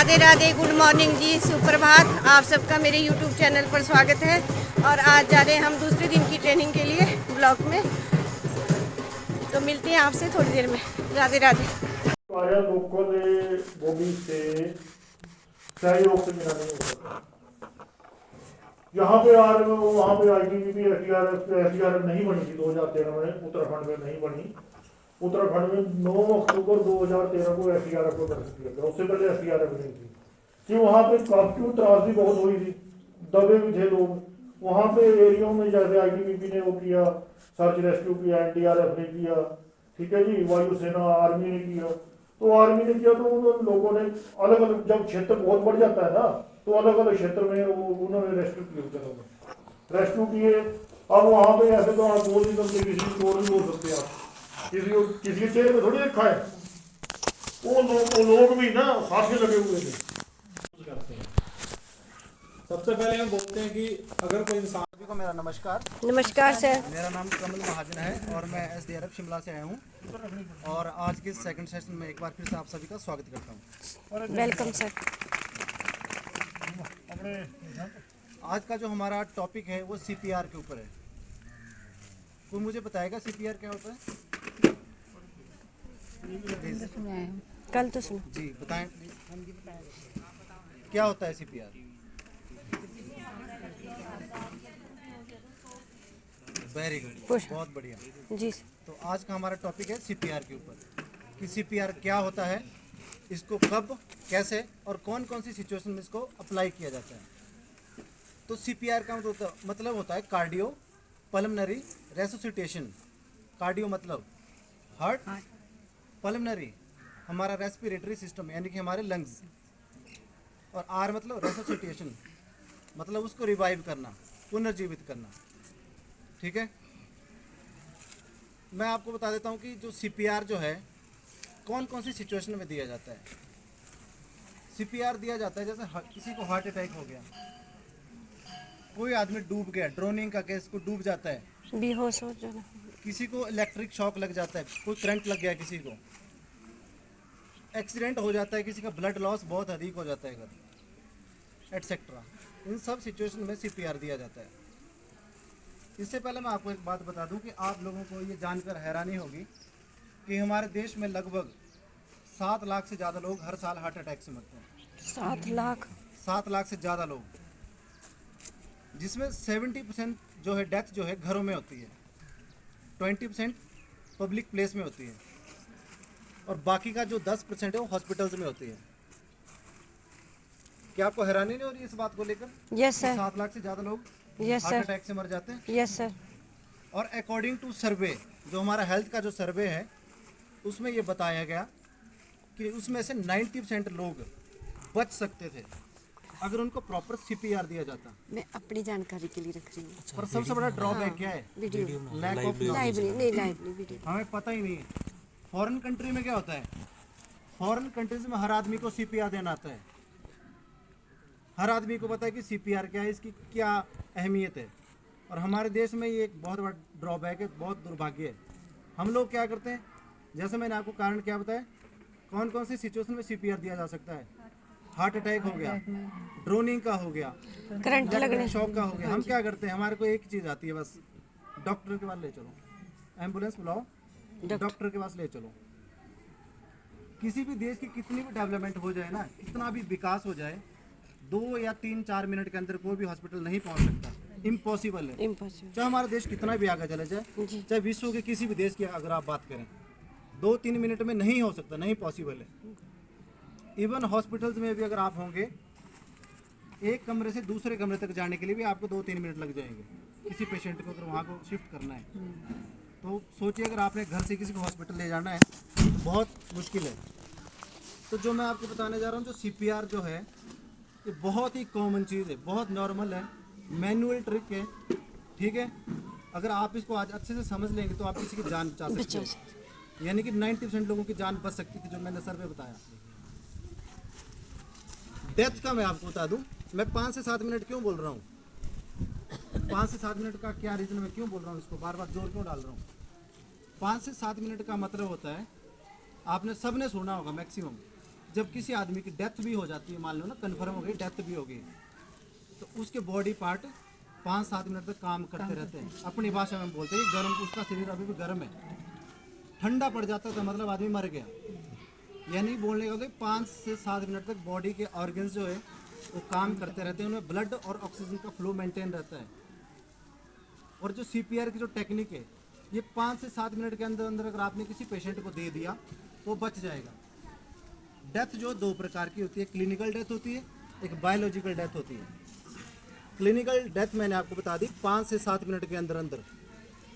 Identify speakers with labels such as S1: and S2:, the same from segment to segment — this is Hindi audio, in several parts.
S1: राधे राधे, गुड मॉर्निंग जी, सुप्रभात। आप सबका मेरे यूट्यूब चैनल पर स्वागत है। और आज जा रहे हैं हम दूसरे दिन की ट्रेनिंग के लिए ब्लॉक में, तो मिलते हैं आपसे थोड़ी देर में। राधे राधे।
S2: लोगों ने बॉडी से सहयोग से बिना नहीं हो सकता। यहाँ पे वहाँ पे ITBP SDRF नहीं बनी थी 2013 में, उत्तराखंड में नहीं बनी। उत्तराखंड में 9 अक्टूबर 2013 को SDRF को गठित किया गया, उससे पहले SDRF नहीं थी कि वहाँ पे काफी त्रासदी बहुत हुई थी, दबे भी थे लोग। वहाँ पे एरियो में जैसे ITBP ने वो किया, सर्च रेस्क्यू किया, NDRF ने किया, ठीक है जी, वायुसेना आर्मी ने किया। तो आर्मी ने किया तो उन लोगों ने अलग अलग, जब क्षेत्र बहुत बढ़ जाता है ना, तो अलग अलग क्षेत्र में उन्होंने रेस्क्यू किए, रेस्क्यू किए। अब वहाँ पे ऐसे तो आप बोल नहीं सकते, किसी को चोर नहीं बोल सकते आप, किसी के चेहरे में थोड़ी देखा है। वो लोग भी ना साथ में लगे हुए थे।
S3: सबसे पहले हम बोलते हैं कि अगर कोई इंसान
S4: को मेरा नमस्कार।
S1: नमस्कार सर।
S4: मेरा नाम कमल महाजन है और मैं SDRF शिमला से आया हूँ और आज के सेकंड सेशन में एक बार फिर से आप सभी का स्वागत करता हूँ।
S1: Welcome sir.
S4: आज का जो हमारा टॉपिक है वो CPR के ऊपर है। कोई मुझे बताएगा CPR क्या होता है?
S1: कल तो सुनो
S4: जी बताएं, क्या होता है CPR? वेरी गुड, बहुत बढ़िया
S1: जी।
S4: तो आज का हमारा टॉपिक है CPR के ऊपर कि CPR क्या होता है, इसको कब, कैसे और कौन कौन सी सिचुएशन में इसको अप्लाई किया जाता है। तो CPR का मतलब होता है कार्डियो पल्मनरी रेसुसिटेशन। कार्डियो मतलब हार्ट, पल्मनरी हमारा रेस्पिरेटरी सिस्टम यानी कि हमारे लंग्स, और R मतलब रेसुसिटेशन मतलब उसको रिवाइव करना, पुनर्जीवित करना। ठीक है, मैं आपको बता देता हूँ कि जो CPR जो है कौन कौन सी सिचुएशन में दिया जाता है। CPR दिया जाता है जैसे किसी को हार्ट अटैक हो गया, कोई आदमी डूब गया, ड्रोनिंग का केस, को डूब जाता है,
S1: बेहोश हो जाना,
S4: किसी को इलेक्ट्रिक शॉक लग जाता है, कोई करंट लग गया, किसी को एक्सीडेंट हो जाता है, किसी का ब्लड लॉस बहुत अधिक हो जाता है अगर एटसेट्रा। इन सब सिचुएशन में CPR दिया जाता है। इससे पहले मैं आपको एक बात बता दूं कि आप लोगों को ये जानकर हैरानी होगी कि हमारे देश में लगभग 7 लाख से ज़्यादा लोग हर साल हार्ट अटैक से मरते हैं। 7 लाख से ज़्यादा लोग, जिसमें 70% जो है डेथ जो है घरों में होती है, 20% पब्लिक प्लेस में होती है और बाकी का जो 10% है वो हॉस्पिटल्स में होती है। क्या आपको हैरानी नहीं हो रही है इस बात को लेकर?
S1: Yes sir.
S4: 7 लाख से ज़्यादा लोग
S1: यस
S4: हार्ट
S1: सर।
S4: अटैक से मर जाते हैं।
S1: Yes sir.
S4: और अकॉर्डिंग टू सर्वे, जो हमारा हेल्थ का जो सर्वे है उसमें ये बताया गया कि उसमें से 90% लोग बच सकते थे अगर उनको प्रॉपर CPR दिया जाता।
S1: मैं अपनी जानकारी के लिए रख रही हूँ।
S4: पर सबसे बड़ा ड्रॉबैक क्या है?
S1: वीडियो
S4: लैक ऑफ
S1: लाइब्रेरी नहीं, लाइब्रेरी वीडियो
S4: हमें पता ही नहीं है। फॉरेन कंट्री में क्या होता है, फॉरेन कंट्रीज में हर आदमी को CPR देना आता है, हर आदमी को पता है कि CPR क्या है, इसकी क्या अहमियत है। और हमारे देश में ये एक बहुत बड़ा ड्रॉबैक है, बहुत दुर्भाग्य है। हम लोग क्या करते हैं, जैसे मैंने आपको कारण क्या बताया, कौन कौन सी सिचुएशन में CPR दिया जा सकता है। हार्ट अटैक हो गया, ड्रोनिंग का हो गया,
S1: करंट लगने,
S4: शॉक का हो गया। हम क्या करते हैं, हमारे को एक चीज़ आती है बस, डॉक्टर के पास ले चलो, एम्बुलेंस बुलाओ, डॉक्टर के पास ले चलो। किसी भी देश की कितनी भी डेवलपमेंट हो जाए ना, कितना भी विकास हो जाए, 2 या 3-4 मिनट के अंदर कोई भी हॉस्पिटल नहीं पहुंच सकता, इम्पॉसिबल है।
S1: इम्पॉसिबल।
S4: चाहे हमारा देश कितना भी आगे चले जाए, चाहे विश्व के किसी भी देश की अगर आप बात करें, 2-3 मिनट में नहीं हो सकता, नहीं पॉसिबल है। इवन हॉस्पिटल्स में भी अगर आप होंगे, एक कमरे से दूसरे कमरे तक जाने के लिए भी आपको 2-3 मिनट लग जाएंगे, किसी पेशेंट को अगर वहाँ को शिफ्ट करना है। तो सोचिए अगर आपने घर से किसी को हॉस्पिटल ले जाना है तो बहुत मुश्किल है। तो जो मैं आपको बताने जा रहा हूँ, जो CPR जो है ये बहुत ही कॉमन चीज़ है, बहुत नॉर्मल है, मैनुअल ट्रिक है। ठीक है, अगर आप इसको आज अच्छे से समझ लेंगे तो आप किसी की जान बचा सकते हैं। यानी कि 90% लोगों की जान बच सकती थी, जो मैंने सर्वे बताया। डेथ का मैं आपको बता दूं, मैं 5 से 7 मिनट क्यों बोल रहा हूँ, 5 से 7 मिनट का क्या रीज़न, मैं क्यों बोल रहा हूँ, इसको बार बार जोर क्यों डाल रहा हूँ। 5 से 7 मिनट का मतलब होता है, आपने सबने सुना होगा मैक्सिमम जब किसी आदमी की डेथ भी हो जाती है, मान लो ना कन्फर्म हो गई डेथ भी हो गई, तो उसके बॉडी पार्ट 5-7 मिनट तक काम करते रहते हैं। अपनी भाषा में बोलते हैं गर्म, उसका शरीर अभी भी गर्म है। ठंडा पड़ जाता है तो मतलब आदमी मर गया। यानी बोलने का कि 5 से 7 मिनट तक बॉडी के ऑर्गन्स जो है वो काम करते रहते हैं, उनमें ब्लड और ऑक्सीजन का फ्लो मेंटेन रहता है। और जो CPR की जो टेक्निक है, ये 5 से 7 मिनट के अंदर अंदर अगर आपने किसी पेशेंट को दे दिया वो बच जाएगा। डेथ जो 2 प्रकार की होती है, क्लिनिकल डेथ होती है, एक बायोलॉजिकल डेथ होती है। क्लिनिकल डेथ मैंने आपको बता दी 5 से 7 मिनट के अंदर अंदर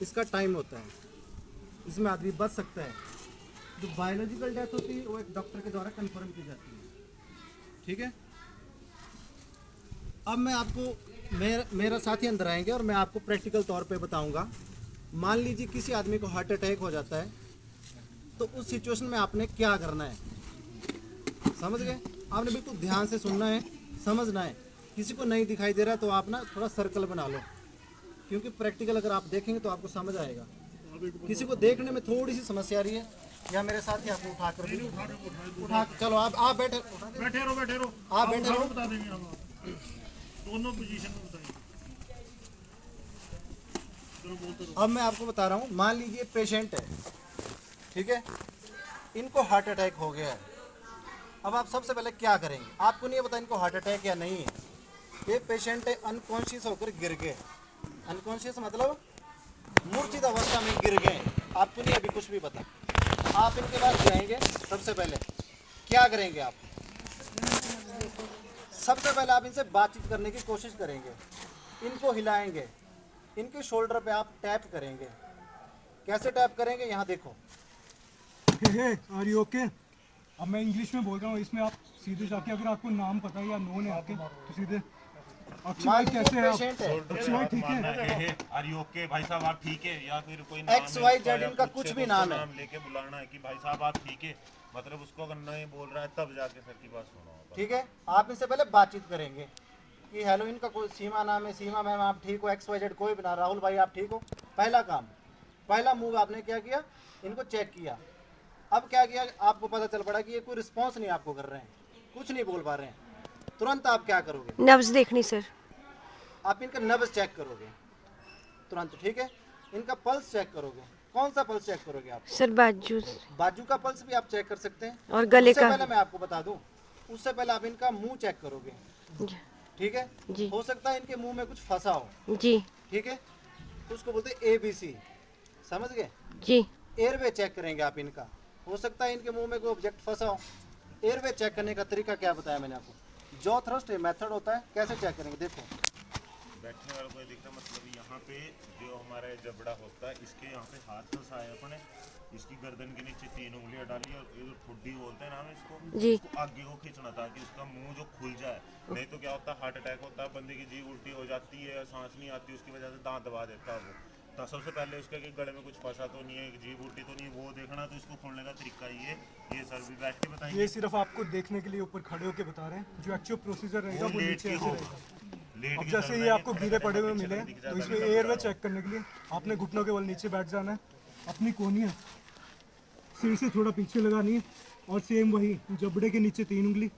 S4: इसका टाइम होता है, इसमें आदमी बच सकता है। जो बायोलॉजिकल डेथ होती है वो एक डॉक्टर के द्वारा कंफर्म की जाती है। ठीक है, अब मैं आपको मेरा साथी अंदर आएंगे और मैं आपको प्रैक्टिकल तौर पे बताऊंगा। मान लीजिए किसी आदमी को हार्ट अटैक हो जाता है, तो उस सिचुएशन में आपने क्या करना है, समझ गए? आपने बिल्कुल ध्यान से सुनना है, समझना है। किसी को नहीं दिखाई दे रहा तो आप ना थोड़ा सर्कल बना लो, क्योंकि प्रैक्टिकल अगर आप देखेंगे तो आपको समझ आएगा। किसी को देखने में थोड़ी सी समस्या आ रही है, या मेरे साथ ही आपको उठा कर उठा, चलो आप बैठे
S2: रहो
S4: आप बैठे रहो,
S2: बता देंगे हम दोनों पोजीशन में बताइए।
S4: अब मैं आपको बता रहा हूँ, मान लीजिए पेशेंट है, ठीक है, इनको हार्ट अटैक हो गया है। अब आप सबसे पहले क्या करेंगे, आपको नहीं पता इनको हार्ट अटैक या नहीं है। ये पेशेंट है अनकॉन्शियस होकर गिर गए, अनकॉन्शियस मतलब मूर्छित अवस्था में गिर गए, आपको नहीं अभी कुछ भी पता। आप इनके पास जाएंगे, सबसे पहले क्या करेंगे आप, सबसे पहले आप इनसे बातचीत करने की कोशिश करेंगे, इनको हिलाएंगे, इनके शोल्डर पे आप टैप करेंगे। कैसे टैप करेंगे, यहाँ देखो।
S5: Are you okay? अब मैं इंग्लिश में बोल रहा हूँ, इसमें आप सीधे जाके अगर आपको नाम पता है या नोन है आपके, तो सीधे अक्षय भाई कैसे हैं आप? अक्षय भाई ठीक है?
S6: आर यू ओके भाई साहब आप ठीक है, या फिर कोई
S4: XYZ इनका कुछ भी नाम है,
S6: नाम लेके बुलाना है कि भाई साहब आप ठीक है, मतलब उसको अगर नहीं बोल रहा है तब जाके सर की बात सुनो।
S4: ठीक है, आप इनसे पहले बातचीत करेंगे कि हेलो, इनका कोई सीमा नाम है, सीमा मैम आप ठीक हो, XYZ कोई भी ना, राहुल भाई आप ठीक हो। पहला काम, पहला मूव आपने क्या किया, इनको चेक किया। अब क्या किया, आपको पता चल पड़ा कि ये कोई रिस्पॉन्स नहीं आपको कर रहे हैं, कुछ नहीं बोल पा रहे हैं। तुरंत आप क्या करोगे,
S1: नब्ज देखनी सर।
S4: आप इनका नब्ज चेक करोगे तुरंत, ठीक है। इनका पल्स चेक करोगे, कौन सा पल्स चेक करोगे आप?
S1: सर बाजू
S4: बाजू का पल्स भी आप चेक कर सकते हैं,
S1: और गले
S4: उससे
S1: का।
S4: पहले मैं आपको बता दूं, उससे पहले आप इनका मुंह चेक करोगे, ठीक है।
S1: जी।
S4: हो सकता है इनके मुंह में कुछ फंसा हो,
S1: जी
S4: ठीक है, तो उसको बोलते हैं ABC, समझ गए।
S1: जी
S4: एयरवे चेक करेंगे आप इनका, हो सकता है इनके मुंह में कोई ऑब्जेक्ट फंसा हो। एयरवे चेक करने का तरीका क्या बताया मैंने आपको, जॉ थ्रस्ट मेथड होता है। कैसे चेक करेंगे, देखो
S6: बैठने वाला कोई दिखता, मतलब यहाँ पे जो हमारा जबड़ा होता है इसके यहाँ पे हाथ फंसाए अपने, इसकी गर्दन के नीचे 3 उंगलियां डाली और ये जो ठुड्डी बोलते हैं ना हम इसको,
S1: जी।
S6: इसको आगे को खींचना ताकि उसका मुंह जो खुल जाए। नहीं तो क्या होता है, हार्ट अटैक होता है, बंदे की जीभ उल्टी हो जाती है, सांस नहीं आती, उसकी वजह से दांत दबा देता है वो। तो सबसे पहले उसके कि गले में कुछ फंसा तो नहीं है, जीभ उल्टी तो नहीं, वो देखना। तो इसको खोलने का तरीका ये सर भी बैठ के बताएंगे।
S5: ये सिर्फ आपको देखने के लिए ऊपर खड़े होकर बता रहे हैं, जो एक्चुअल प्रोसीजर रहेगा वो
S6: लेट
S5: नीचे
S6: के
S5: ऐसे
S6: हो,
S5: रहेगा।
S6: लेट
S5: अब
S6: के
S5: जैसे
S6: करना
S5: ये
S6: है,
S5: आपको
S6: खड़े
S5: गिरे
S6: खड़े
S5: पड़े हुए
S6: पीछे
S5: मिले,
S6: दिख
S5: तो
S6: जाता
S5: इसमें
S6: है,
S5: एयरवे चेक करने के लिए आपने घुटनों के बल नीचे बैठ जाना है, अपनी कोहनी सिर से थोड़ा पीछे लगानी है, और सेम वही जबड़े के नीचे 3 उंगली,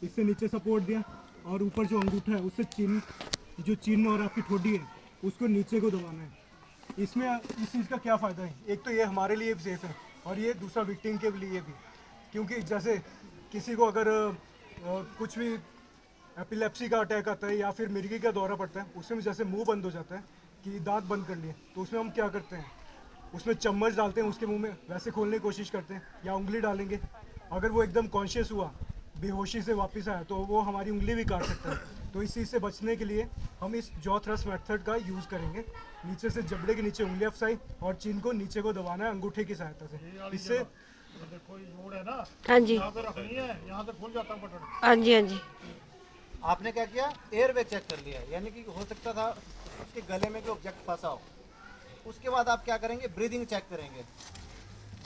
S5: इससे नीचे सपोर्ट दिया, और ऊपर जो अंगूठा है उससे चिन्ह और आपकी ठोडी है उसको नीचे को दबाना है। इसमें इस चीज़ का क्या फ़ायदा है, एक तो ये हमारे लिए भी सेफ है, और ये दूसरा विक्टिम के लिए भी, क्योंकि जैसे किसी को अगर कुछ भी एपिलेप्सी का अटैक आता है या फिर मिर्गी का दौरा पड़ता है, उसमें जैसे मुंह बंद हो जाता है कि दांत बंद कर लिए, तो उसमें हम क्या करते हैं, उसमें चम्मच डालते हैं उसके मुंह में, वैसे खोलने की कोशिश करते हैं, या उंगली डालेंगे। अगर वो एकदम कॉन्शियस हुआ, बेहोशी से वापस आया, तो वो हमारी उंगली भी काट सकता है। तो इस चीज़ से बचने के लिए हम इस जॉ थ्रस्ट मेथड का यूज़ करेंगे। नीचे से जबड़े के नीचे उंगलियां फंसाई और चिन को नीचे को दबाना है अंगूठे की सहायता से। इससे
S2: देखो ये जोड़ है ना,
S1: हाँ जी
S2: यहाँ पे रखनी है, यहाँ से खुल जाता है बटन।
S1: हाँ जी हाँ जी।
S4: आपने क्या किया, एयरवे चेक कर लिया, यानी कि हो सकता था उसके गले में कोई ऑब्जेक्ट फंसा हो। उसके बाद आप क्या करेंगे, ब्रीदिंग चेक करेंगे।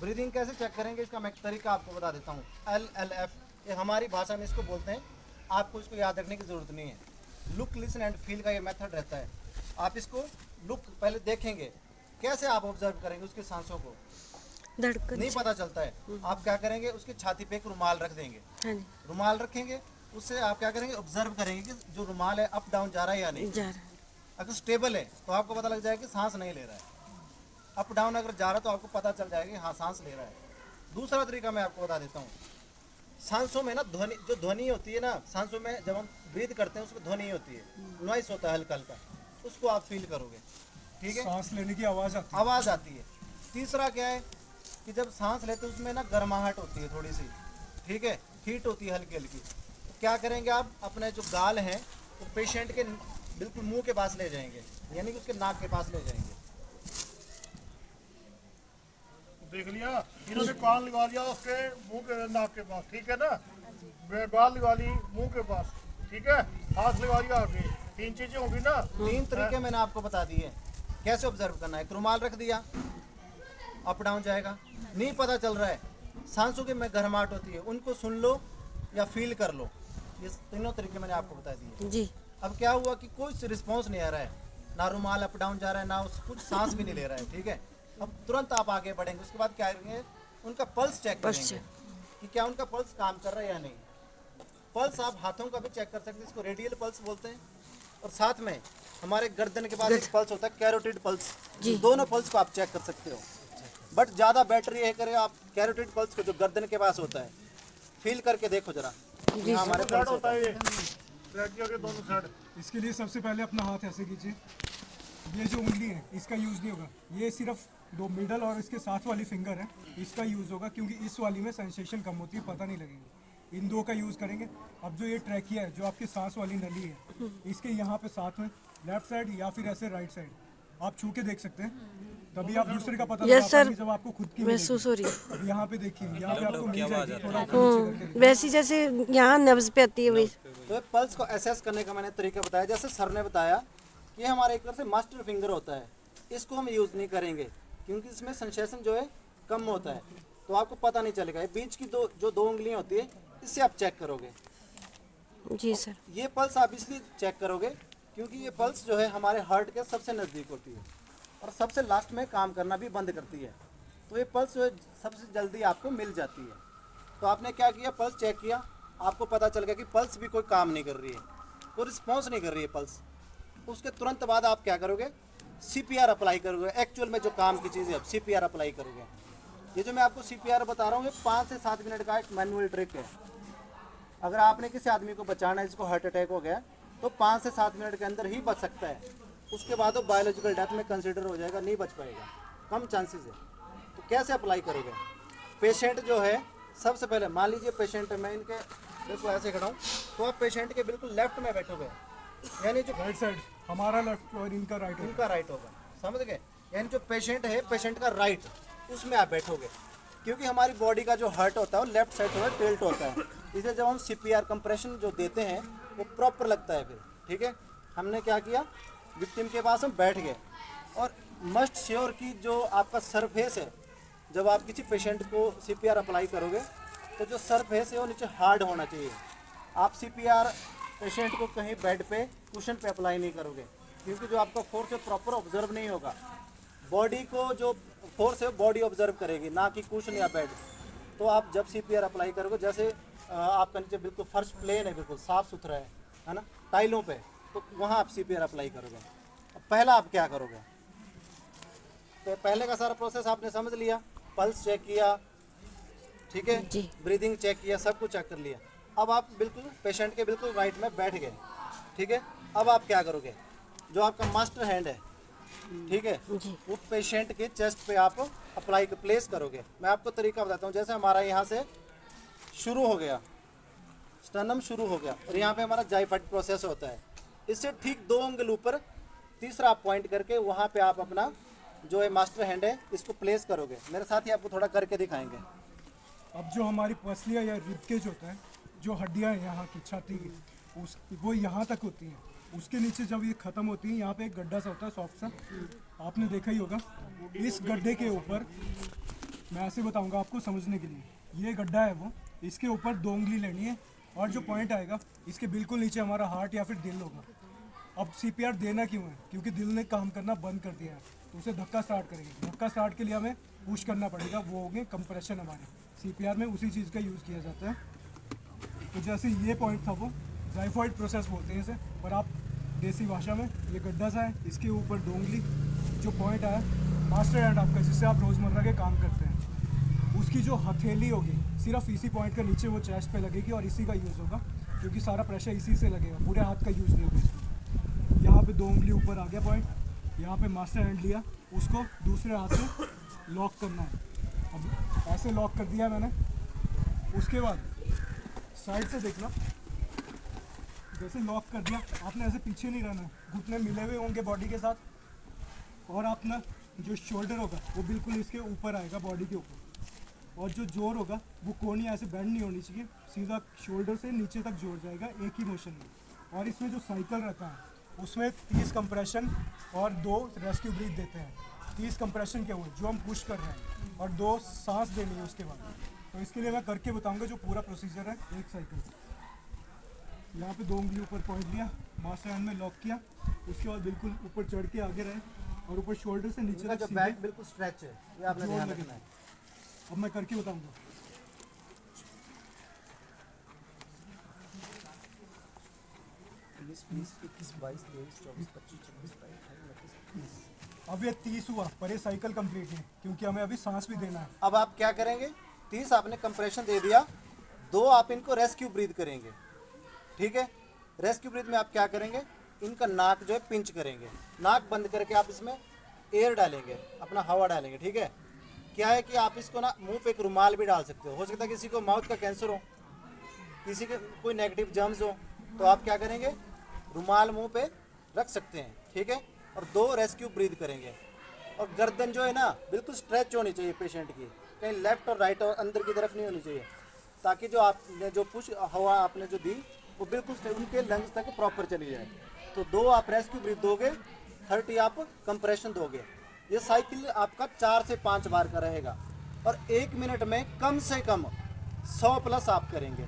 S4: ब्रीदिंग कैसे चेक करेंगे, इसका मैं एक तरीका आपको बता देता हूँ। LLF, ये हमारी भाषा में इसको बोलते हैं, आपको इसको याद रखने की ज़रूरत नहीं है। लुक, लिसन एंड फील का ये मेथड रहता है। आप इसको लुक पहले देखेंगे, कैसे आप ऑब्जर्व करेंगे उसकी सांसों को,
S1: धड़कन
S4: नहीं पता चलता है। आप क्या करेंगे, उसकी छाती पे एक रुमाल रख देंगे,
S1: हाँ जी
S4: रुमाल रखेंगे, उससे आप क्या करेंगे, ऑब्जर्व करेंगे कि जो रुमाल है अप डाउन जा रहा है या नहीं।
S1: जा रहा है।
S4: अगर स्टेबल है तो आपको पता लग जाएगा कि सांस नहीं ले रहा है। अप डाउन अगर जा रहा है तो आपको पता चल जाएगा कि हाँ सांस ले रहा है। दूसरा तरीका मैं आपको बता देता हूँ। सांसों में ना ध्वनि, जो ध्वनि होती है ना सांसों में, जब हम ब्रीथ करते हैं उसमें ध्वनि होती है, नॉइस होता है हल्का हल्का, उसको आप फील करोगे। ठीक है,
S5: सांस लेने की आवाज़ आती
S4: आवाज़ आती है। तीसरा क्या है कि जब सांस लेते हैं उसमें ना गर्माहट होती है थोड़ी सी, ठीक है, हीट होती है हल्की हल्की। तो क्या करेंगे आप, अपने जो गाल हैं वो पेशेंट के बिल्कुल मुंह के पास ले जाएंगे, यानी कि उसके नाक के पास ले जाएंगे।
S2: देख लिया, इन्होंने कान लगा लिया उसके मुंह के नाक के पास, ठीक है ना, गाल लगा ली मुंह के पास, ठीक है, हाथ लगा लिया आगे, 3 चीजें होंगी ना।
S4: 3 तरीके मैंने आपको बता दिए कैसे ऑब्जर्व करना है। एक रुमाल रख दिया, अप डाउन जाएगा, नहीं पता चल रहा है, सांसों के में गर्माहट होती है, उनको सुन लो या फील कर लो। ये तीनों तरीके मैंने आपको बता दिए।
S1: जी
S4: अब क्या हुआ कि कोई रिस्पॉन्स नहीं आ रहा है, ना रुमाल अप डाउन जा रहा है, ना कुछ सांस भी नहीं ले रहा है, ठीक है। अब तुरंत आप आगे बढ़ेंगे, उसके बाद क्या करेंगे, उनका पल्स चेक करेंगे कि क्या उनका पल्स काम कर रहा है या नहीं। पल्स आप हाथों का भी चेक कर सकते हैं, इसको रेडियल पल्स बोलते हैं, और साथ में हमारे गर्दन के पास एक पल्स होता है कैरोटिड पल्स, दोनों पल्स को आप चेक कर सकते हो। बट ज़्यादा बेटर ये करें आप कैरोटिड पल्स को, जो गर्दन के पास होता है, फील करके देखो जरा, यहाँ हमारे
S2: साइड
S4: पल्स
S2: होता
S4: होता है।
S2: है ये रेडियो के दोनों साइड।
S5: है। इसके लिए सबसे पहले अपना हाथ ऐसे कीजिए। ये जो उंगली है इसका यूज़ नहीं होगा, ये सिर्फ 2 मिडल और इसके साथ वाली फिंगर है, इसका यूज़ होगा, क्योंकि इस वाली में सेंसेशन कम होती है, पता नहीं लगेगी। इन 2 का यूज़ करेंगे। अब जो ये ट्रैकिया है, जो आपकी सांस वाली नली है, इसके यहाँ पे साथ में लेफ्ट साइड या फिर ऐसे राइट साइड आप छू के देख सकते हैं, तभी आप दूसरे का पता लगा पाएंगे जब आपको खुद की
S1: महसूस हो रही है।
S5: अब यहाँ पे देखिए, यहाँ पे आपको मिल जाएगी, थोड़ा ऊपर नीचे करके देखिए।
S1: वैसी जैसे यहाँ नब्ज पे आती है वही।
S4: तो पल्स को एसेस करने का मैंने तरीका बताया, जैसे सर ने बताया कि ये हमारा एक तरह से मास्टर फिंगर होता है, इसको हम यूज़ नहीं करेंगे क्योंकि इसमें सेंसेशन जो है कम होता है, तो आपको पता नहीं चलेगा। ये बीच की जो 2 उंगलियां होती है, इससे आप चेक करोगे।
S1: जी सर।
S4: ये पल्स आप इसलिए चेक करोगे क्योंकि ये पल्स जो है हमारे हार्ट के सबसे नज़दीक होती है और सबसे लास्ट में काम करना भी बंद करती है, तो ये पल्स जो है सबसे जल्दी आपको मिल जाती है। तो आपने क्या किया, पल्स चेक किया, आपको पता चल गया कि पल्स भी कोई काम नहीं कर रही है, कोई रिस्पॉन्स नहीं कर रही है पल्स। उसके तुरंत बाद आप क्या करोगे, CPR अप्लाई करोगे। एक्चुअल में जो काम की चीज़ है, अब CPR अप्लाई करोगे। ये जो मैं आपको CPR बता रहा हूँ, ये 5 से 7 मिनट का एक मैनुअल ट्रिक है। अगर आपने किसी आदमी को बचाना है जिसको हार्ट अटैक हो गया, तो 5 से 7 मिनट के अंदर ही बच सकता है, उसके बाद वो बायोलॉजिकल डेथ में कंसिडर हो जाएगा, नहीं बच पाएगा, कम चांसेस है। तो कैसे अप्लाई करोगे, पेशेंट जो है सबसे पहले मान लीजिए पेशेंट है, मैं इनके बिल्कुल ऐसे खड़ा हूँ, तो आप पेशेंट के बिल्कुल लेफ्ट में बैठोगे, यानी जो
S5: राइट साइड हमारा लेफ्ट और इनका राइट होगा।
S4: उनका राइट होगा, समझ गए। यानी जो पेशेंट है, पेशेंट का राइट, उसमें आप बैठोगे, क्योंकि हमारी बॉडी का जो हार्ट होता है वो लेफ्ट साइड में टिल्ट होता है, इसे जब हम CPR कंप्रेशन जो देते हैं वो प्रॉपर लगता है फिर। ठीक है, हमने क्या किया, विक्टिम के पास हम बैठ गए, और मस्ट श्योर की जो आपका सरफेस है, जब आप किसी पेशेंट को CPR अप्लाई करोगे तो जो सरफेस है वो नीचे हार्ड होना चाहिए। आप CPR पेशेंट को कहीं बेड पे, कुशन पे अप्लाई नहीं करोगे, क्योंकि जो आपका फोर्स है प्रॉपर ऑब्जर्व नहीं होगा। बॉडी को जो फोर्स है बॉडी ऑब्जर्व करेगी, ना कि कुशन या बेड। तो आप जब CPR अप्लाई करोगे, जैसे आपका नीचे बिल्कुल फर्श प्लेन है, बिल्कुल साफ़ सुथरा है ना, टाइलों पे, तो वहाँ आप CPR अप्लाई करोगे। अब पहला आप क्या करोगे, तो पहले का सारा प्रोसेस आपने समझ लिया, पल्स चेक किया, ठीक है, ब्रीदिंग चेक किया, सब कुछ चेक कर लिया। अब आप बिल्कुल पेशेंट के बिल्कुल राइट में बैठ गए, ठीक है। अब आप क्या करोगे, जो आपका मास्टर हैंड है, ठीक है, वो पेशेंट के चेस्ट पे आप अप्लाई प्लेस करोगे। मैं आपको तरीका बताता हूँ, जैसे हमारा यहाँ से शुरू हो गया, स्टर्नम शुरू हो गया, और यहाँ पे हमारा जाइफट प्रोसेस होता है, इससे ठीक 2 अंगुल ऊपर तीसरा आप पॉइंट करके वहाँ पे आप अपना जो है मास्टर हैंड है इसको प्लेस करोगे। मेरे साथ ही आपको थोड़ा करके दिखाएंगे।
S5: अब जो हमारी पसलियाँ या रिबकेज होता है, जो हड्डियाँ हैं यहाँ की छाती की, उस वो यहाँ तक होती हैं, उसके नीचे जब ये ख़त्म होती है, यहाँ पे एक गड्ढा सा होता है सॉफ्ट सा, आपने देखा ही होगा। इस गड्ढे के ऊपर, मैं ऐसे बताऊंगा आपको समझने के लिए, ये गड्ढा है वो, इसके ऊपर 2 उंगली लेनी है, और जो पॉइंट आएगा इसके बिल्कुल नीचे हमारा हार्ट या फिर दिल होगा। अब CPR देना क्यों है, क्योंकि दिल ने काम करना बंद कर दिया है, तो उसे धक्का स्टार्ट करेंगे। धक्का स्टार्ट के लिए हमें पुश करना पड़ेगा, वो हो गए कंप्रेशन। हमारे CPR में उसी चीज़ का यूज़ किया जाता है। तो जैसे ये पॉइंट था वो जाइफॉइड प्रोसेस बोलते हैं इसे, पर आप देसी भाषा में ये गड्ढा सा है, इसके ऊपर 2 उंगली जो पॉइंट आया मास्टर हैंड आपका, जिससे आप रोज़मर्रा के काम करते हैं, उसकी जो हथेली होगी सिर्फ इसी पॉइंट के नीचे वो चेस्ट पे लगेगी और इसी का यूज़ होगा, क्योंकि सारा प्रेशर इसी से लगेगा, पूरे हाथ का यूज़ नहीं होगा इसमें। यहाँ पे 2 उंगली ऊपर आ गया पॉइंट, यहाँ पे मास्टर हैंड लिया, उसको दूसरे हाथ से लॉक करना है। अब ऐसे लॉक कर दिया मैंने। उसके बाद साइड से देखना, जैसे लॉक कर दिया आपने ऐसे पीछे नहीं रहना, घुटने मिले हुए होंगे बॉडी के साथ, और अपना जो शोल्डर होगा वो बिल्कुल इसके ऊपर आएगा, बॉडी के ऊपर, और जो जोर होगा वो कोहनी ऐसे बेंड नहीं होनी चाहिए, सीधा शोल्डर से नीचे तक जोड़ जाएगा एक ही मोशन में। और इसमें जो साइकिल रहता है उसमें 30 कंप्रेशन और 2 रेस्क्यू ब्रीथ देते हैं। 30 कंप्रेशन के वो जो हम पुश कर रहे हैं, और 2 सांस देनी है उसके बाद। तो इसके लिए मैं करके बताऊंगा जो पूरा प्रोसीजर है एक साइकिल। यहाँ पे 2 उंगली ऊपर पॉइंट लिया, मास्टर हैंड में लॉक किया, उसके बाद बिल्कुल ऊपर चढ़ के आगे रहे और ऊपर शोल्डर से नीचे
S4: इनका
S5: तक
S4: जो
S5: सीधे
S4: बैक बिल्कुल स्ट्रेच है, ये आपने
S5: जोर
S4: ध्यान
S5: लगे।
S4: रखना है।
S5: अब मैं करके बताऊंगा। 20, अब ये 30 हुआ, पर ये साइकिल कंप्लीट है क्योंकि हमें अभी सांस भी देना है।
S4: अब आप क्या करेंगे, 30 आपने कंप्रेशन दे दिया, 2 आप इनको रेस्क्यू ब्रीथ करेंगे। ठीक है, रेस्क्यू ब्रीथ में आप क्या करेंगे, इनका नाक जो है पिंच करेंगे, नाक बंद करके आप इसमें एयर डालेंगे, अपना हवा डालेंगे। ठीक है, क्या है कि आप इसको ना मुंह पे एक रुमाल भी डाल सकते हो सकता है किसी को माउथ का कैंसर हो, किसी के कोई नेगेटिव जर्म्स हो, तो आप क्या करेंगे, रुमाल मुंह पे रख सकते हैं। ठीक है, और 2 रेस्क्यू ब्रीथ करेंगे। और गर्दन जो है ना बिल्कुल स्ट्रेच होनी चाहिए पेशेंट की, कहीं लेफ्ट और राइट और अंदर की तरफ नहीं होनी चाहिए, ताकि जो आपने जो पुश हवा आपने जो दी वो बिल्कुल उनके लंग्स तक प्रॉपर चली जाए। तो 2 आप रेस्क्यू ब्रीथ दोगे, 30 आप कंप्रेशन दोगे। ये साइकिल आपका 4 से 5 बार का रहेगा, और 1 मिनट में कम से कम 100 प्लस आप करेंगे।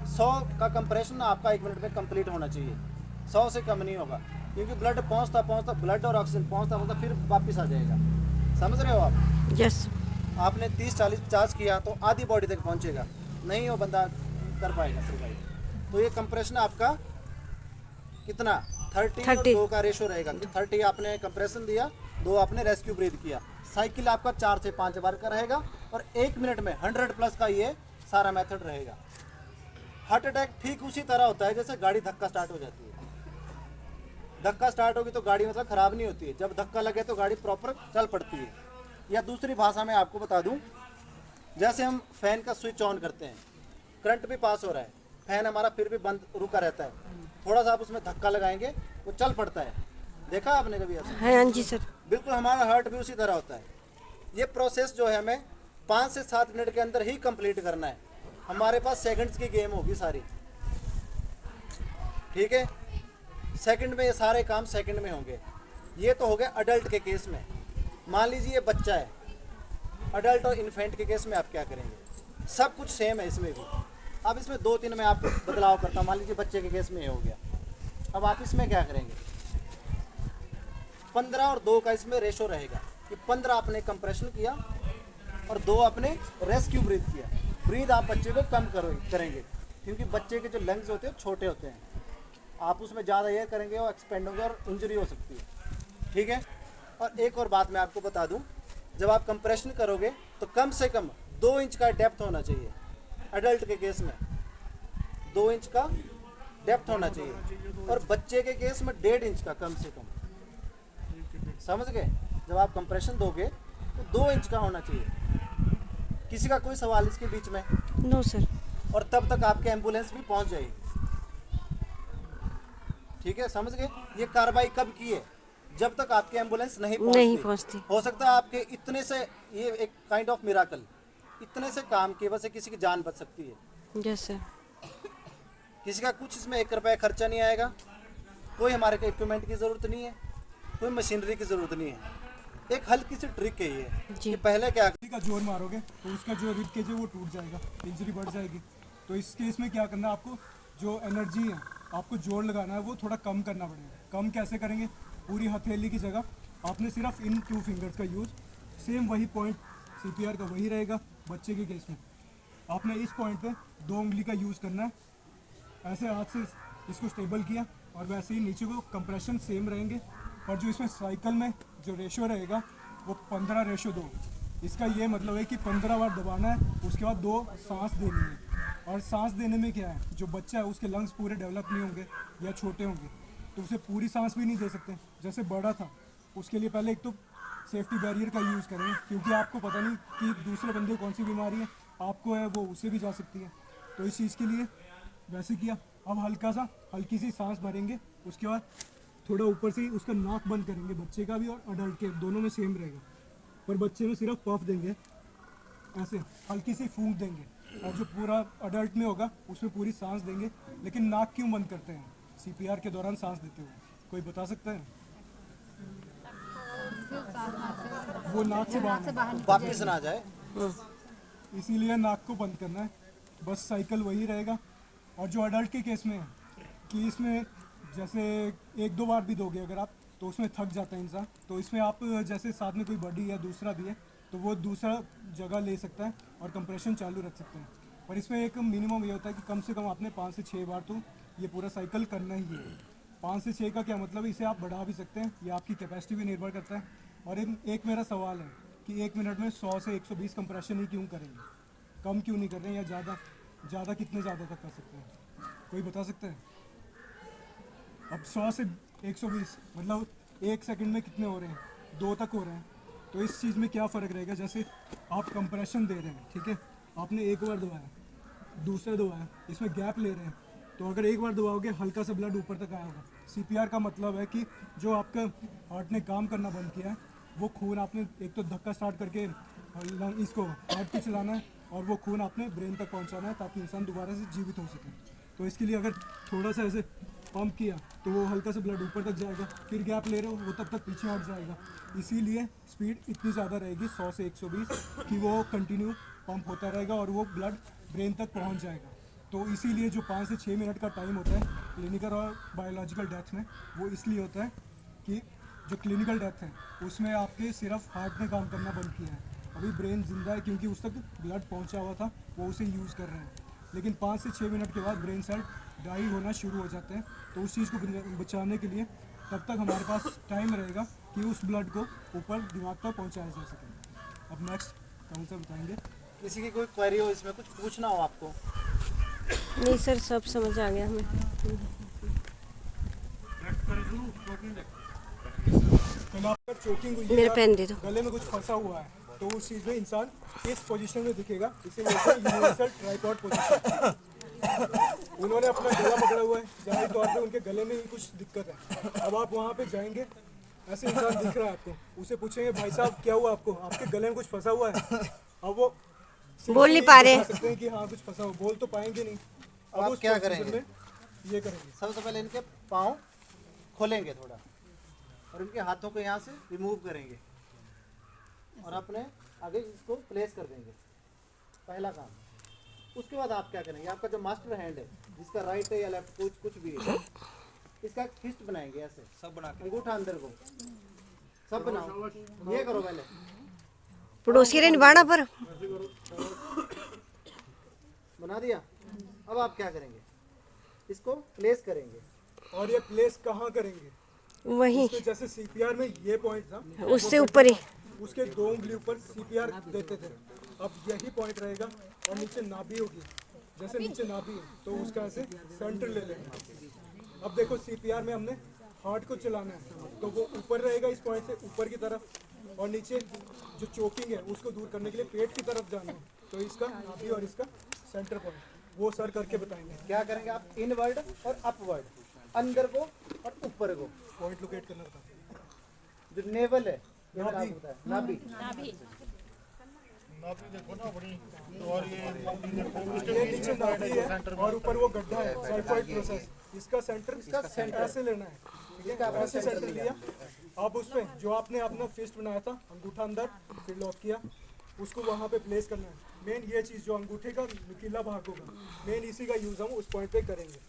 S4: 100 का कंप्रेशन आपका 1 मिनट में कंप्लीट होना चाहिए, 100 से कम नहीं होगा, क्योंकि ब्लड पहुंचता ब्लड और ऑक्सीजन पहुंचता फिर वापस आ जाएगा। समझ रहे हो आप?
S1: यस।
S4: आपने 30, 40, 50 किया तो आधी बॉडी तक पहुंचेगा, नहीं वो बंदा कर पाएगा सर्वाइव। तो ये कंप्रेशन आपका कितना 30 और 2 का रेशो रहेगा कि 30 आपने कंप्रेशन दिया, 2 आपने रेस्क्यू ब्रीथ किया। साइकिल आपका 4 से 5 बार का रहेगा, और 1 मिनट में 100 प्लस का ये सारा मेथड रहेगा। हार्ट अटैक ठीक उसी तरह होता है जैसे गाड़ी धक्का स्टार्ट हो जाती है। धक्का स्टार्ट होगी तो गाड़ी मतलब ख़राब नहीं होती है, जब धक्का लगे तो गाड़ी प्रॉपर चल पड़ती है। या दूसरी भाषा में आपको बता दूं, जैसे हम फैन का स्विच ऑन करते हैं, करंट भी पास हो रहा है, फैन हमारा फिर भी बंद रुका रहता है, थोड़ा सा आप उसमें धक्का लगाएंगे वो चल पड़ता है। देखा आपने कभी ऐसा?
S1: हाँ जी सर।
S4: बिल्कुल हमारा हार्ट भी उसी तरह होता है। ये प्रोसेस जो है हमें 5 से 7 मिनट के अंदर ही कंप्लीट करना है। हमारे पास सेकंड्स की गेम होगी सारी। ठीक है, सेकंड में ये सारे काम सेकंड में होंगे। ये तो हो गया अडल्ट के केस में। मान लीजिए ये बच्चा है, अडल्ट और इन्फेंट के केस में आप क्या करेंगे? सब कुछ सेम है इसमें भी। अब इसमें 2-3 में आप बदलाव करता हूँ। मान लीजिए बच्चे के केस में ये हो गया, अब आप इसमें क्या करेंगे? 15 और 2 का इसमें रेशो रहेगा कि 15 आपने कंप्रेशन किया और 2 आपने रेस्क्यू ब्रीथ किया। ब्रीथ आप बच्चे को कम करेंगे क्योंकि बच्चे के जो लंग्स होते हैं छोटे होते हैं, आप उसमें ज़्यादा एयर करेंगे और एक्सपेंड होंगे और इंजरी हो सकती है। ठीक है, और एक और बात मैं आपको बता दूं, जब आप कंप्रेशन करोगे तो कम से कम 2 इंच का डेप्थ होना चाहिए। एडल्ट के केस में 2 इंच का डेप्थ होना चाहिए और बच्चे के केस में 1.5 इंच का कम से कम। समझ गए? जब आप कंप्रेशन दोगे तो 2 इंच का होना चाहिए। किसी का कोई सवाल इसके बीच में?
S1: No sir.
S4: और तब तक आपके एम्बुलेंस भी पहुंच जाएगी। ठीक है, समझ गए? ये कार्रवाई कब की है? जब तक आपकी एम्बुलेंस नहीं पहुंचती। हो सकता है आपके इतने से, ये एक काइंड ऑफ मिराकल, इतने से काम की वजह से किसी की जान बच सकती है।
S1: Yes sir.
S4: किसी का कुछ इसमें 1 रुपया खर्चा नहीं आएगा, कोई हमारे को इक्विपमेंट की ज़रूरत नहीं है, कोई मशीनरी की ज़रूरत नहीं है। एक हल्की सी ट्रिक है ये कि पहले क्या
S5: किसी का जोर मारोगे तो उसका जो रिब केज है वो टूट जाएगा, इंजरी बढ़ जाएगी। तो इस केस में क्या करना है, आपको जो एनर्जी है, आपको जोर लगाना है, वो थोड़ा कम करना पड़ेगा। कम कैसे करेंगे? पूरी हथेली की जगह आपने सिर्फ इन 2 फिंगर्स का यूज़ सेम वही पॉइंट CPR का वही रहेगा बच्चे के केस में। आपने इस पॉइंट पे 2 उंगली का यूज़ करना है, ऐसे हाथ से इसको स्टेबल किया और वैसे ही नीचे को कंप्रेशन सेम रहेंगे। और जो इसमें साइकिल में जो रेशो रहेगा वो 15:2। इसका ये मतलब है कि 15 बार दबाना है, उसके बाद 2 सांस देनी है। और सांस देने में क्या है, जो बच्चा है उसके लंग्स पूरे डेवलप नहीं होंगे या छोटे होंगे, तो उसे पूरी सांस भी नहीं दे सकते। जैसे बड़ा था उसके लिए पहले एक तो सेफ्टी बैरियर का यूज़ करें, क्योंकि आपको पता नहीं कि दूसरे बंदे को कौन सी बीमारी है, आपको है वो उसे भी जा सकती है। तो इस चीज़ के लिए वैसे किया। अब हल्की सी सांस भरेंगे, उसके बाद थोड़ा ऊपर से ही उसका नाक बंद करेंगे, बच्चे का भी और अडल्ट के दोनों में सेम रहेगा। पर बच्चे में सिर्फ पफ देंगे, ऐसे हल्की सी फूंक देंगे, और जो पूरा अडल्ट में होगा उसमें पूरी सांस देंगे। लेकिन नाक क्यों बंद करते हैं CPR के दौरान सांस देते हुए, कोई बता सकता है? वो नाक से बाहर
S4: वापिस ना जाए,
S5: इसीलिए नाक को बंद करना है। बस साइकिल वही रहेगा। और जो अडल्ट के केस में है कि इसमें जैसे 1-2 बार भी दोगे अगर आप, तो उसमें थक जाता है इंसान। तो इसमें आप जैसे साथ में कोई बड़ी या दूसरा भी है तो वो दूसरा जगह ले सकता है और कंप्रेशन चालू रख सकते हैं। पर इसमें एक मिनिमम ये होता है कि कम से कम आपने 5 से 6 बार तो ये पूरा साइकिल करना ही है। 5 से 6 का क्या मतलब है, इसे आप बढ़ा भी सकते हैं, ये आपकी कैपेसिटी भी निर्भर करता है। और एक मेरा सवाल है कि 1 मिनट में 100 से 120 कंप्रेशन ही क्यों करेंगे, कम क्यों नहीं कर रहे हैं, या ज़्यादा कितने ज़्यादा तक कर सकते हैं, कोई बता सकता है? अब 100 से 120 मतलब 1 सेकंड में कितने हो रहे हैं, 2 तक हो रहे हैं। तो इस चीज़ में क्या फ़र्क रहेगा, जैसे आप कंप्रेशन दे रहे हैं, ठीक है, आपने एक बार दबाया, दूसरा दबाया, इसमें गैप ले रहे हैं, तो अगर एक बार दबाओगे हल्का सा ब्लड ऊपर तक आया होगा। CPR का मतलब है कि जो आपका हार्ट ने काम करना बंद किया है, वो खून आपने एक तो धक्का स्टार्ट करके इसको हार्ट को चलाना है, और वो खून आपने ब्रेन तक पहुंचाना है ताकि इंसान दोबारा से जीवित हो सके। तो इसके लिए अगर थोड़ा सा ऐसे पंप किया तो वो हल्का सा ब्लड ऊपर तक जाएगा, फिर गैप ले रहे हो वो तब तक पीछे हट जाएगा। इसीलिए स्पीड इतनी ज़्यादा रहेगी 100 से 120 कि वो कंटिन्यू पंप होता रहेगा और वो ब्लड ब्रेन तक पहुंच जाएगा। तो इसीलिए जो 5 से 6 मिनट का टाइम होता है क्लिनिकल और बायोलॉजिकल डेथ में, वो इसलिए होता है कि जो क्लिनिकल डेथ है उसमें आपके सिर्फ हार्ट ने काम करना बंद किया है, अभी ब्रेन जिंदा है क्योंकि उस तक ब्लड पहुंचा हुआ था, वो उसे यूज़ कर रहे हैं। लेकिन 5 से 6 मिनट के बाद ब्रेन सेल डाई होना शुरू हो जाते हैं। तो उस चीज़ को बचाने के लिए तब तक हमारे पास टाइम रहेगा कि उस ब्लड को ऊपर दिमाग तक पहुंचाया जा सके। अब नेक्स्ट काउंसलर बताएंगे।
S4: किसी की कोई क्वेरी हो, इसमें कुछ पूछना हो आपको?
S1: नहीं सर, सब समझ आ गया हमें।
S5: कल आपका चोकिंग हुई है
S1: मेरा
S5: या
S1: पेन दे दो।
S5: गले में कुछ फंसा हुआ है, तो उस चीज़ में इंसान इस पोजीशन में दिखेगा, इसे बोलते हैं यूनिवर्सल ट्राइपॉड पोजीशन। उन्होंने अपना गला पकड़ा हुआ है, जाहिर तौर पे उनके गले में ही कुछ दिक्कत है। अब आप वहाँ पे जाएंगे, ऐसे इंसान दिख रहा है आपको, उसे पूछेंगे भाई साहब क्या हुआ आपको, आपके गले में कुछ फंसा हुआ है? अब वो
S1: बोल नहीं पा रहे।
S5: बता सकते हैं कि हाँ कुछ फंसा हुआ, बोल तो पाएंगे नहीं। अब
S4: आप
S5: उस
S4: क्या
S5: procedure
S4: करेंगे?
S5: में ये करेंगे,
S4: सबसे पहले इनके पाँव खोलेंगे थोड़ा, और इनके हाथों को यहाँ से रिमूव करेंगे और अपने आगे इसको प्लेस कर देंगे, पहला काम। उसके बाद आप क्या करेंगे, आपका जो मास्टर हैंड है, जिसका राइट है या लेफ्ट कुछ भी है, इसका एक फिस्ट बनाएंगे ऐसे, सब बना के अंगूठा अंदर को सब बनाओ, ये करो पहले,
S1: पड़ोसी रे निभाना पर
S4: बना दिया। अब आप क्या करेंगे, इसको प्लेस करेंगे।
S5: और ये प्लेस कहाँ करेंगे?
S1: वही
S5: तो जैसे CPR में ये पॉइंट था,
S1: उससे ऊपर ही।
S5: उसके 2 उंगली ऊपर CPR देते थे, अब यही पॉइंट रहेगा और नीचे नाभि होगी। जैसे नीचे नाभि है तो उसका ऐसे सेंटर ले लेंगे। अब देखो CPR में हमने हार्ट को चलाना है, तो वो ऊपर रहेगा इस पॉइंट से ऊपर की तरफ, और नीचे जो चोकिंग है उसको दूर करने के लिए पेट की तरफ जाना है, तो इसका नाभि और इसका सेंटर पॉइंट वो सर करके बताएंगे।
S4: क्या करेंगे आप, इनवर्ड और अपवर्ड, अंदर को और ऊपर को
S5: पॉइंट लोकेट करना था।
S4: जो नेवल है, ये
S5: नाभि।
S4: आपको बताया, नाभि।
S2: नाभि देखो ना बड़ी, और ये
S5: ये नीचे नाभि है और ऊपर वो गड्ढा है, साइफॉइड प्रोसेस। इसका सेंटर ऐसे लेना है, ठीक है, ऐसे सेंटर लिया। अब उसमें जो आपने अपना फिस्ट बनाया था, अंगूठा अंदर फिर लॉक किया, उसको वहाँ पे प्लेस करना है। मेन ये चीज़ जो अंगूठे का नुकीला भाग होगा, मेन इसी का यूज़ हम उस पॉइंट पे करेंगे।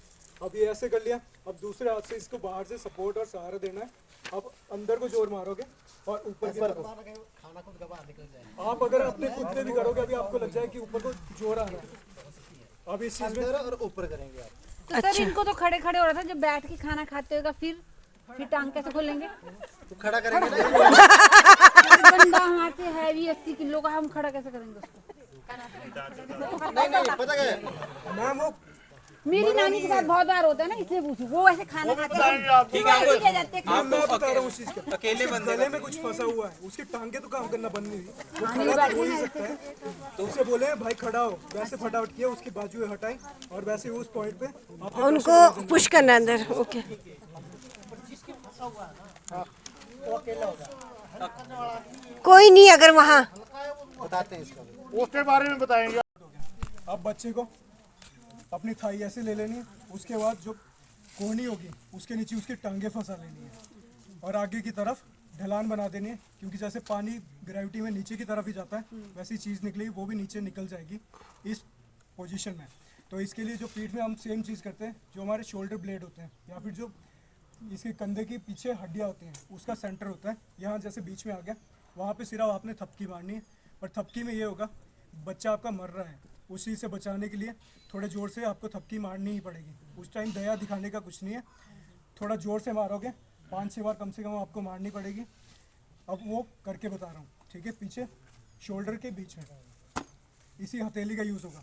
S5: अब ये ऐसे कर लिया, अब दूसरे हाथ से इसको बाहर से सपोर्ट और सहारा देना है। अब अंदर को जोर मारोगे और ऊपर की तरफ। आप अगर अपने खुद पे भी करोगे अभी आपको लग जाए कि ऊपर को जोर आ रहा है। अब इस चीज में
S4: और ऊपर करेंगे आप।
S7: तो सर इनको तो खड़े खड़े हो रहा था, जब बैठ के खाना खाते होगा फिर टांग कैसे खोलेंगे?
S4: तो खड़ा करेंगे ना।
S7: बंदा हमारे से हैवी 80 किलो का, हम खड़ा कैसे करेंगे उसको?
S4: नहीं पता क्या है
S5: मैम, वो
S7: मेरी नानी के साथ बहुत बार होता है ना, इसलिए पूछू। वो ऐसे खाना खाते हैं,
S8: ठीक है
S5: मैं बता रहा हूँ उस चीज का।
S8: अकेले बंदे
S5: गले में कुछ फंसा हुआ है, उसकी टांगे तो काम करना बंद नहीं हुई, वो खड़ा तो हो ही सकता है। तो उसे बोले भाई खड़ा हो, वैसे फटाफट किया, उसकी बाजुएं हटाई और वैसे उस पॉइंट पे आपने
S1: उनको पुश करना अंदर। ओके, कोई नहीं अगर वहाँ
S4: बताते हैं इसका।
S2: उसके बारे में बताएंगे।
S5: अब बच्चे को अपनी थाई ऐसे ले लेनी है, उसके बाद जो कोहनी होगी उसके नीचे उसकी टांगे फंसा लेनी है और आगे की तरफ ढलान बना देनी है, क्योंकि जैसे पानी ग्रेविटी में नीचे की तरफ ही जाता है वैसी चीज़ निकलेगी, वो भी नीचे निकल जाएगी इस पोजीशन में। तो इसके लिए जो पीठ में हम सेम चीज़ करते हैं, जो हमारे शोल्डर ब्लेड होते हैं या फिर जो इसके कंधे के पीछे हड्डियाँ होती हैं उसका सेंटर होता है, यहाँ जैसे बीच में आ गया, वहाँ पे सिर्फ आपने थपकी मारनी है। पर थपकी में ये होगा, बच्चा आपका मर रहा है, उस चीज़ से बचाने के लिए थोड़े ज़ोर से आपको थपकी मारनी ही पड़ेगी। उस टाइम दया दिखाने का कुछ नहीं है, थोड़ा ज़ोर से मारोगे, 5-6 बार कम से कम आपको मारनी पड़ेगी। अब वो करके बता रहा हूँ, ठीक है? पीछे शोल्डर के बीच में इसी हथेली का यूज़ होगा,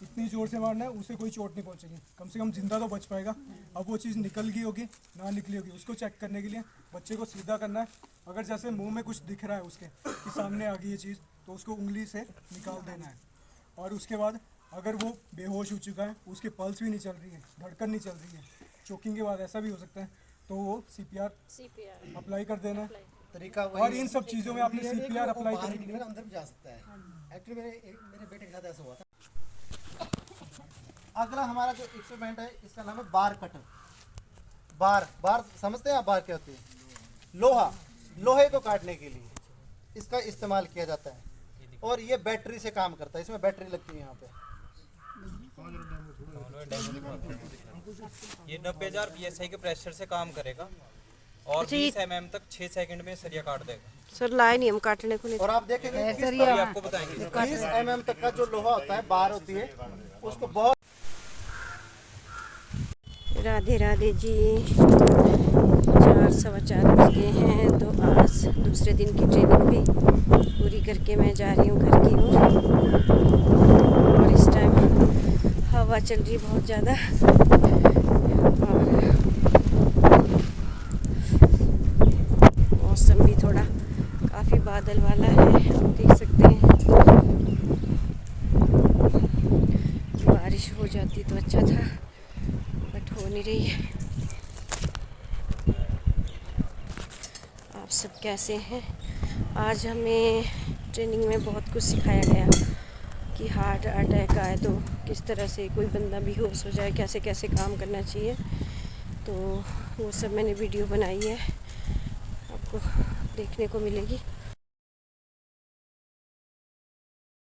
S5: इतनी ज़ोर से मारना है, उसे कोई चोट नहीं पहुँचेगी, कम से कम जिंदा तो बच पाएगा। अब वो चीज़ निकल गई होगी ना निकली होगी, उसको चेक करने के लिए बच्चे को सीधा करना है। अगर जैसे मुंह में कुछ दिख रहा है उसके कि सामने आ गई ये चीज़, तो उसको उंगली से निकाल देना है। और उसके बाद अगर वो बेहोश हो चुका है, उसकी पल्स भी नहीं चल रही है, धड़कन नहीं चल रही है, चोकिंग के बाद ऐसा भी हो सकता है, तो वो CPR अप्लाई कर देना है।
S4: तरीका
S5: और इन सब चीज़ों में आपने CPR अप्लाई करने के लिए
S4: अंदर भी जा सकता है। एक्चुअली मेरे बेटे के साथ ऐसा हुआ था। अगला हमारा जो इंस्ट्रूमेंट है इसका नाम है बार कटर। बार समझते हैं आप? बार क्या होती है? लोहे को काटने के लिए इसका इस्तेमाल किया जाता है और ये बैटरी से काम करता है, इसमें बैटरी लगती है यहाँ पे।
S8: ये 90,000 PSI के प्रेशर से काम करेगा और 20 mm तक 6 सेकंड में सरिया काट देगा।
S1: सर लाए नहीं हम काटने को नहीं।
S4: और आप देखेंगे
S8: अभी आपको बताएंगे
S4: 20 mm तक का जो लोहा होता है, बार होती है, उसको बहुत।
S1: राधे राधे जी, 4:15 बज गए हैं। तो आज दूसरे दिन की ट्रेनिंग भी पूरी करके मैं जा रही हूँ घर की ओर। और इस टाइम हवा चल रही बहुत ज़्यादा और मौसम भी थोड़ा काफ़ी बादल वाला है, आप देख सकते हैं। बारिश हो जाती तो अच्छा था, बट हो नहीं रही है। आप सब कैसे हैं? आज हमें ट्रेनिंग में बहुत कुछ सिखाया गया कि हार्ट अटैक आए तो किस तरह से कोई बंदा बेहोश हो जाए, कैसे कैसे काम करना चाहिए। तो वो सब मैंने वीडियो बनाई है, आपको देखने को मिलेगी।